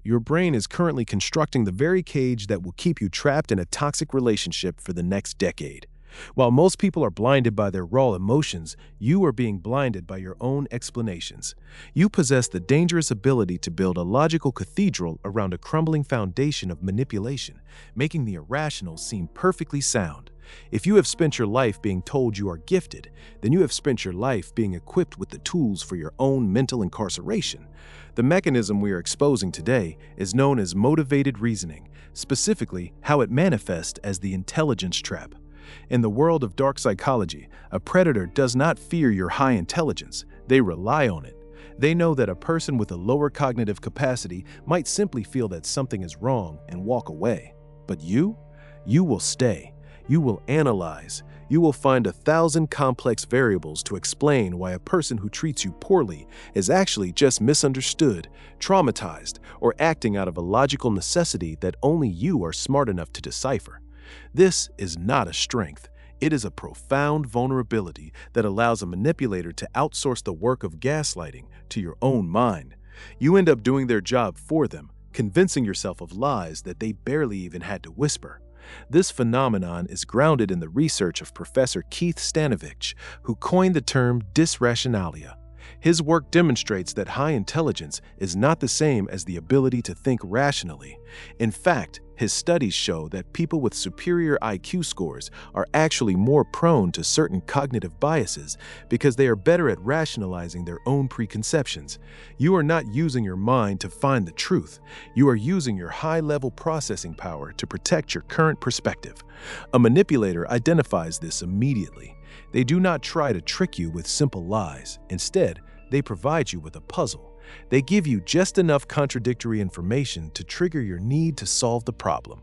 your brain is currently constructing the very cage that will keep you trapped in a toxic relationship for the next decade. While most people are blinded by their raw emotions, you are being blinded by your own explanations. You possess the dangerous ability to build a logical cathedral around a crumbling foundation of manipulation, making the irrational seem perfectly sound. If you have spent your life being told you are gifted, then you have spent your life being equipped with the tools for your own mental incarceration. The mechanism we are exposing today is known as motivated reasoning, specifically how it manifests as the intelligence trap. In the world of dark psychology, a predator does not fear your high intelligence, they rely on it. They know that a person with a lower cognitive capacity might simply feel that something is wrong and walk away. But you will stay. You will analyze. You will find 1,000 complex variables to explain why a person who treats you poorly is actually just misunderstood, traumatized, or acting out of a logical necessity that only you are smart enough to decipher. This is not a strength. It is a profound vulnerability that allows a manipulator to outsource the work of gaslighting to your own mind. You end up doing their job for them, convincing yourself of lies that they barely even had to whisper. This phenomenon is grounded in the research of Professor Keith Stanovich, who coined the term dysrationalia. His work demonstrates that high intelligence is not the same as the ability to think rationally. In fact, his studies show that people with superior IQ scores are actually more prone to certain cognitive biases because they are better at rationalizing their own preconceptions. You are not using your mind to find the truth. You are using your high-level processing power to protect your current perspective. A manipulator identifies this immediately. They do not try to trick you with simple lies. Instead, they provide you with a puzzle. They give you just enough contradictory information to trigger your need to solve the problem.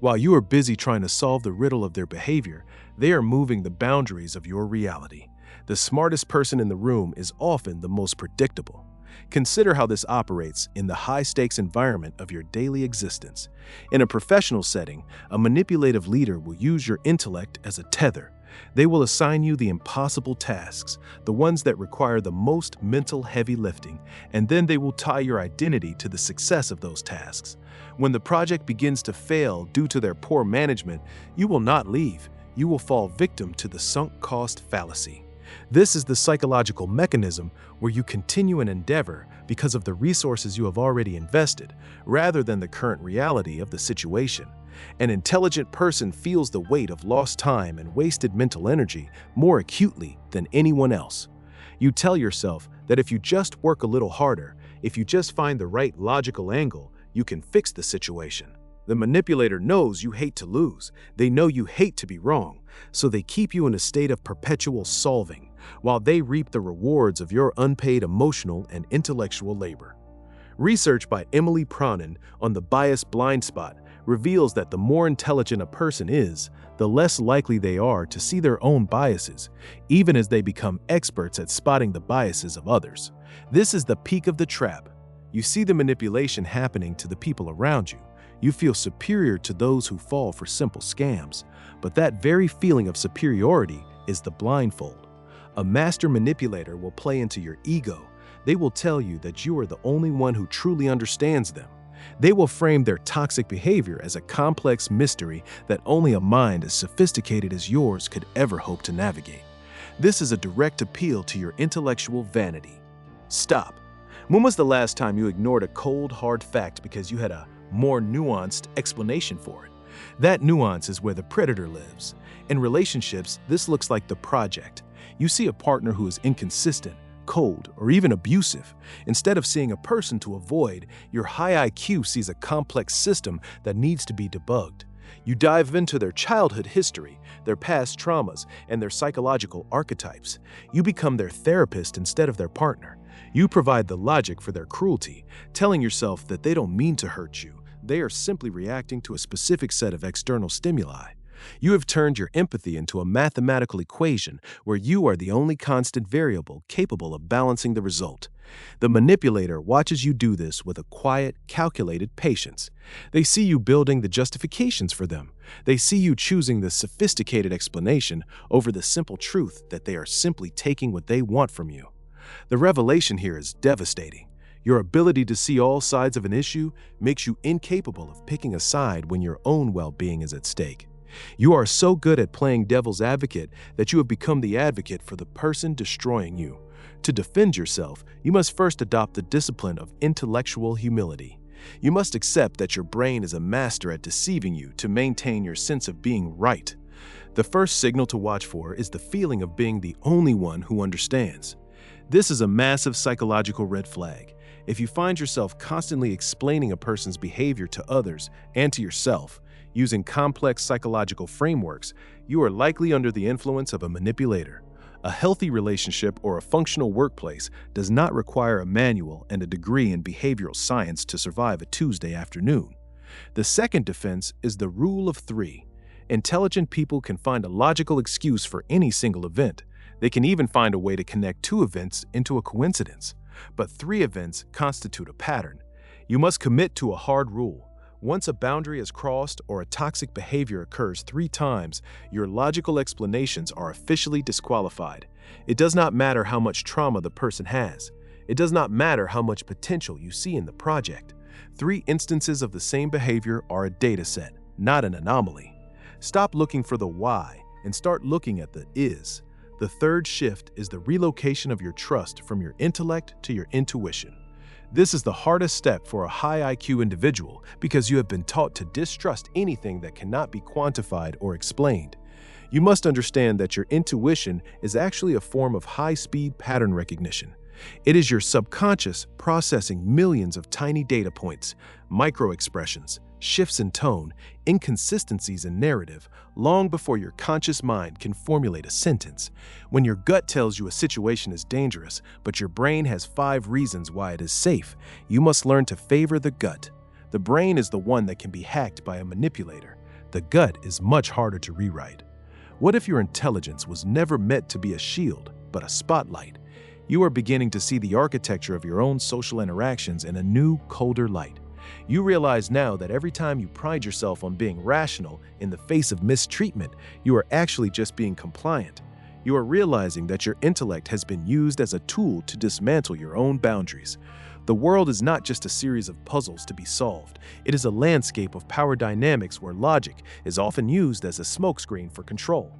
While you are busy trying to solve the riddle of their behavior, they are moving the boundaries of your reality. The smartest person in the room is often the most predictable. Consider how this operates in the high-stakes environment of your daily existence. In a professional setting, a manipulative leader will use your intellect as a tether. They will assign you the impossible tasks, the ones that require the most mental heavy lifting, and then they will tie your identity to the success of those tasks. When the project begins to fail due to their poor management, you will not leave. You will fall victim to the sunk cost fallacy. This is the psychological mechanism where you continue an endeavor because of the resources you have already invested, rather than the current reality of the situation. An intelligent person feels the weight of lost time and wasted mental energy more acutely than anyone else. You tell yourself that if you just work a little harder, if you just find the right logical angle, you can fix the situation. The manipulator knows you hate to lose. They know you hate to be wrong, so they keep you in a state of perpetual solving, while they reap the rewards of your unpaid emotional and intellectual labor. Research by Emily Pronin on the bias blind spot reveals that the more intelligent a person is, the less likely they are to see their own biases, even as they become experts at spotting the biases of others. This is the peak of the trap. You see the manipulation happening to the people around you. You feel superior to those who fall for simple scams, but that very feeling of superiority is the blindfold. A master manipulator will play into your ego. They will tell you that you are the only one who truly understands them. They will frame their toxic behavior as a complex mystery that only a mind as sophisticated as yours could ever hope to navigate. This is a direct appeal to your intellectual vanity. Stop. When was the last time you ignored a cold, hard fact because you had a more nuanced explanation for it? That nuance is where the predator lives. In relationships, this looks like the project. You see a partner who is inconsistent, cold, or even abusive. Instead of seeing a person to avoid, your high IQ sees a complex system that needs to be debugged. You dive into their childhood history, their past traumas, and their psychological archetypes. You become their therapist instead of their partner. You provide the logic for their cruelty, telling yourself that they don't mean to hurt you. They are simply reacting to a specific set of external stimuli. You have turned your empathy into a mathematical equation where you are the only constant variable capable of balancing the result. The manipulator watches you do this with a quiet, calculated patience. They see you building the justifications for them. They see you choosing the sophisticated explanation over the simple truth that they are simply taking what they want from you. The revelation here is devastating. Your ability to see all sides of an issue makes you incapable of picking a side when your own well-being is at stake. You are so good at playing devil's advocate that you have become the advocate for the person destroying you. To defend yourself, you must first adopt the discipline of intellectual humility. You must accept that your brain is a master at deceiving you to maintain your sense of being right. The first signal to watch for is the feeling of being the only one who understands. This is a massive psychological red flag. If you find yourself constantly explaining a person's behavior to others and to yourself, using complex psychological frameworks, you are likely under the influence of a manipulator. A healthy relationship or a functional workplace does not require a manual and a degree in behavioral science to survive a Tuesday afternoon. The second defense is the rule of three. Intelligent people can find a logical excuse for any single event. They can even find a way to connect two events into a coincidence. But three events constitute a pattern. You must commit to a hard rule. Once a boundary is crossed or a toxic behavior occurs 3 times, your logical explanations are officially disqualified. It does not matter how much trauma the person has. It does not matter how much potential you see in the project. 3 instances of the same behavior are a data set, not an anomaly. Stop looking for the why and start looking at the is. The third shift is the relocation of your trust from your intellect to your intuition. This is the hardest step for a high IQ individual because you have been taught to distrust anything that cannot be quantified or explained. You must understand that your intuition is actually a form of high-speed pattern recognition. It is your subconscious processing millions of tiny data points, micro-expressions, shifts in tone, inconsistencies in narrative, long before your conscious mind can formulate a sentence. When your gut tells you a situation is dangerous, but your brain has 5 reasons why it is safe, you must learn to favor the gut. The brain is the one that can be hacked by a manipulator. The gut is much harder to rewrite. What if your intelligence was never meant to be a shield, but a spotlight? You are beginning to see the architecture of your own social interactions in a new, colder light. You realize now that every time you pride yourself on being rational in the face of mistreatment, you are actually just being compliant. You are realizing that your intellect has been used as a tool to dismantle your own boundaries. The world is not just a series of puzzles to be solved. It is a landscape of power dynamics where logic is often used as a smokescreen for control.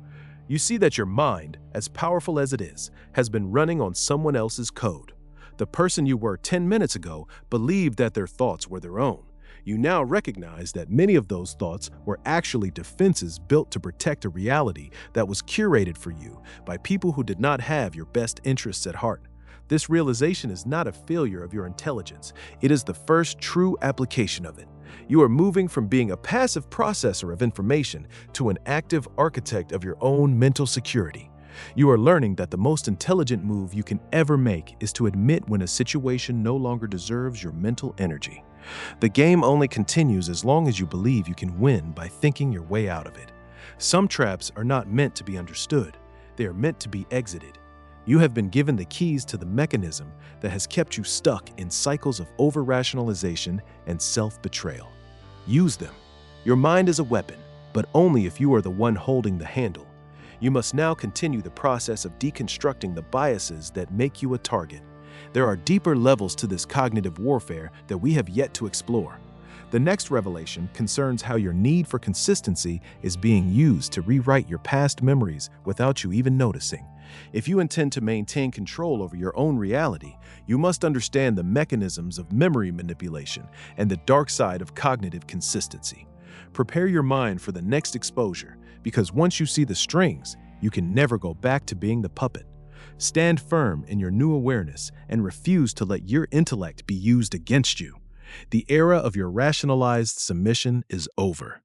You see that your mind, as powerful as it is, has been running on someone else's code. The person you were 10 minutes ago believed that their thoughts were their own. You now recognize that many of those thoughts were actually defenses built to protect a reality that was curated for you by people who did not have your best interests at heart. This realization is not a failure of your intelligence. It is the first true application of it. You are moving from being a passive processor of information to an active architect of your own mental security. You are learning that the most intelligent move you can ever make is to admit when a situation no longer deserves your mental energy. The game only continues as long as you believe you can win by thinking your way out of it. Some traps are not meant to be understood. They are meant to be exited. You have been given the keys to the mechanism that has kept you stuck in cycles of over-rationalization and self-betrayal. Use them. Your mind is a weapon, but only if you are the one holding the handle. You must now continue the process of deconstructing the biases that make you a target. There are deeper levels to this cognitive warfare that we have yet to explore. The next revelation concerns how your need for consistency is being used to rewrite your past memories without you even noticing. If you intend to maintain control over your own reality, you must understand the mechanisms of memory manipulation and the dark side of cognitive consistency. Prepare your mind for the next exposure, because once you see the strings, you can never go back to being the puppet. Stand firm in your new awareness and refuse to let your intellect be used against you. The era of your rationalized submission is over.